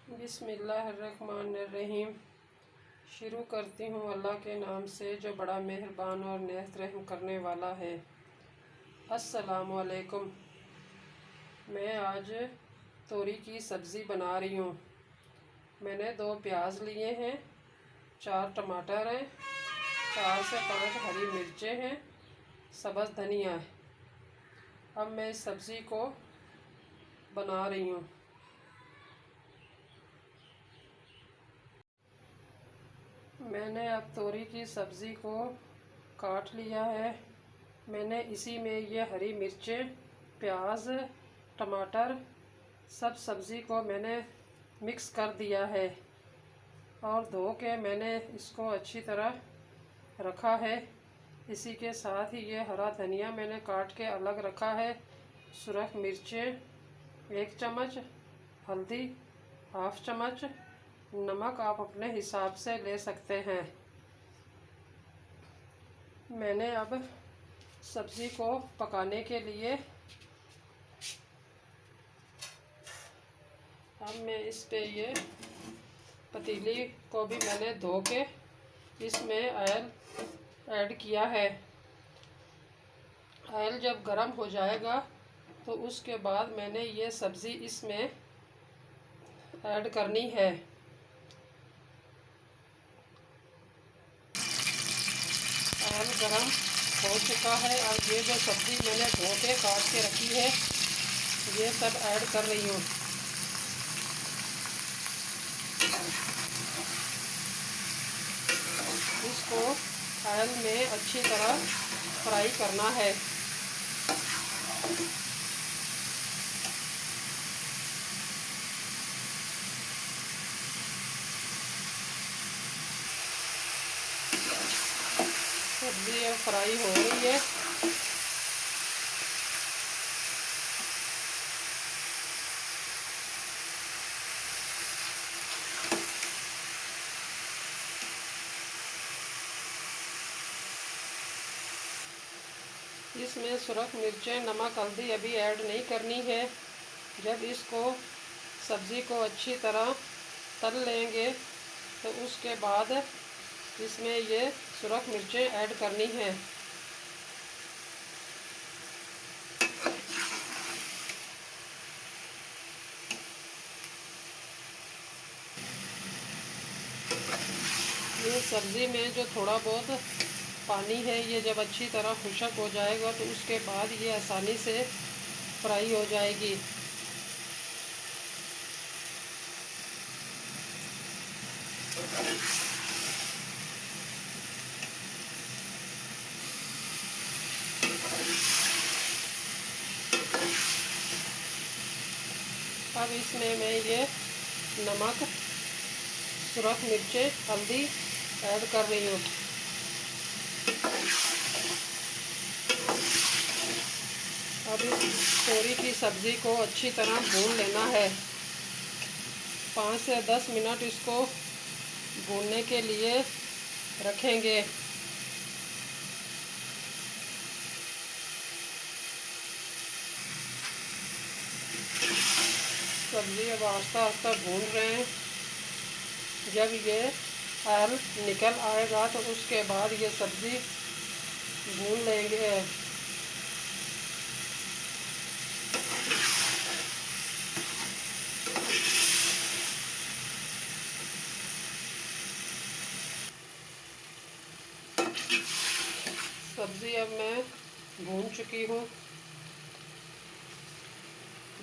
बिस्मिल्लाहिर्रहमानिर्रहीम। शुरू करती हूँ अल्लाह के नाम से जो बड़ा मेहरबान और नेहत रहम करने वाला है। अस्सलामु अलैकुम। मैं आज तोरी की सब्ज़ी बना रही हूँ। मैंने 2 प्याज लिए हैं, 4 टमाटर हैं, 4 से 5 हरी मिर्चें हैं, सब्ज़ धनिया है। अब मैं इस सब्ज़ी को बना रही हूँ। मैंने अब तोरी की सब्ज़ी को काट लिया है। मैंने इसी में ये हरी मिर्चें, प्याज, टमाटर सब सब्ज़ी को मैंने मिक्स कर दिया है और धो के मैंने इसको अच्छी तरह रखा है। इसी के साथ ही ये हरा धनिया मैंने काट के अलग रखा है। सुरख मिर्चें 1 चम्मच, हल्दी ½ चम्मच, नमक आप अपने हिसाब से ले सकते हैं। मैंने अब सब्ज़ी को पकाने के लिए अब मैं इस पे ये पतीली को भी मैंने धो के इसमें ऑयल ऐड किया है। ऑयल जब गर्म हो जाएगा तो उसके बाद मैंने ये सब्ज़ी इसमें ऐड करनी है। ऑयल गरम हो चुका है और ये जो सब्ज़ी मैंने धो के काट के रखी है ये सब ऐड कर रही हूँ। इसको ऑयल में अच्छी तरह फ्राई करना है। सब्ज़ी अब फ्राई हो रही है। इसमें सुरख मिर्चें, नमक, हल्दी अभी ऐड नहीं करनी है। जब इसको सब्ज़ी को अच्छी तरह तल लेंगे तो उसके बाद इसमें ये सुरख मिर्चें ऐड करनी है। ये सब्ज़ी में जो थोड़ा बहुत पानी है ये जब अच्छी तरह खुशक हो जाएगा तो उसके बाद ये आसानी से फ्राई हो जाएगी। अब इसमें मैं ये नमक, सुरख मिर्चें, हल्दी ऐड कर रही हूँ। अब इस तोरी की सब्ज़ी को अच्छी तरह भून लेना है। 5 से 10 मिनट इसको भूनने के लिए रखेंगे। सब्ज़ी अब आस्ता आस्ता भून रहे हैं। जब ये ऑयल निकल आएगा तो उसके बाद ये सब्ज़ी भून लेंगे। सब्ज़ी अब मैं भून चुकी हूँ।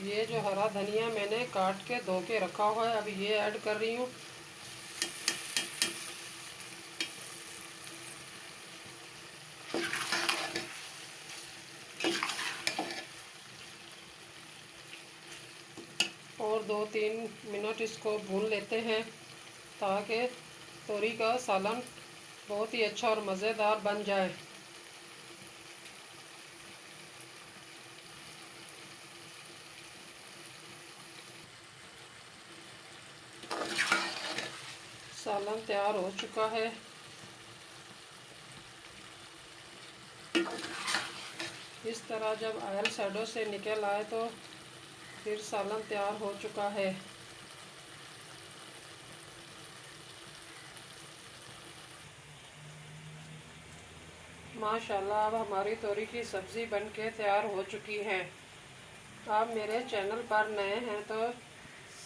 ये जो हरा धनिया मैंने काट के धो के रखा हुआ है अब ये ऐड कर रही हूँ। और 2-3 मिनट इसको भून लेते हैं ताकि तोरी का सालन बहुत ही अच्छा और मज़ेदार बन जाए। सालन तैयार हो चुका है। इस तरह जब ऑयल साइडों से निकल आए तो फिर सालन तैयार हो चुका है। माशाल्लाह अब हमारी तोरी की सब्ज़ी बन के तैयार हो चुकी है। आप मेरे चैनल पर नए हैं तो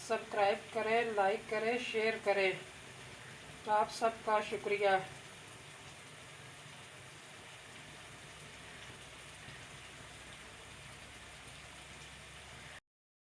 सब्सक्राइब करें, लाइक करें, शेयर करें। आप सबका शुक्रिया।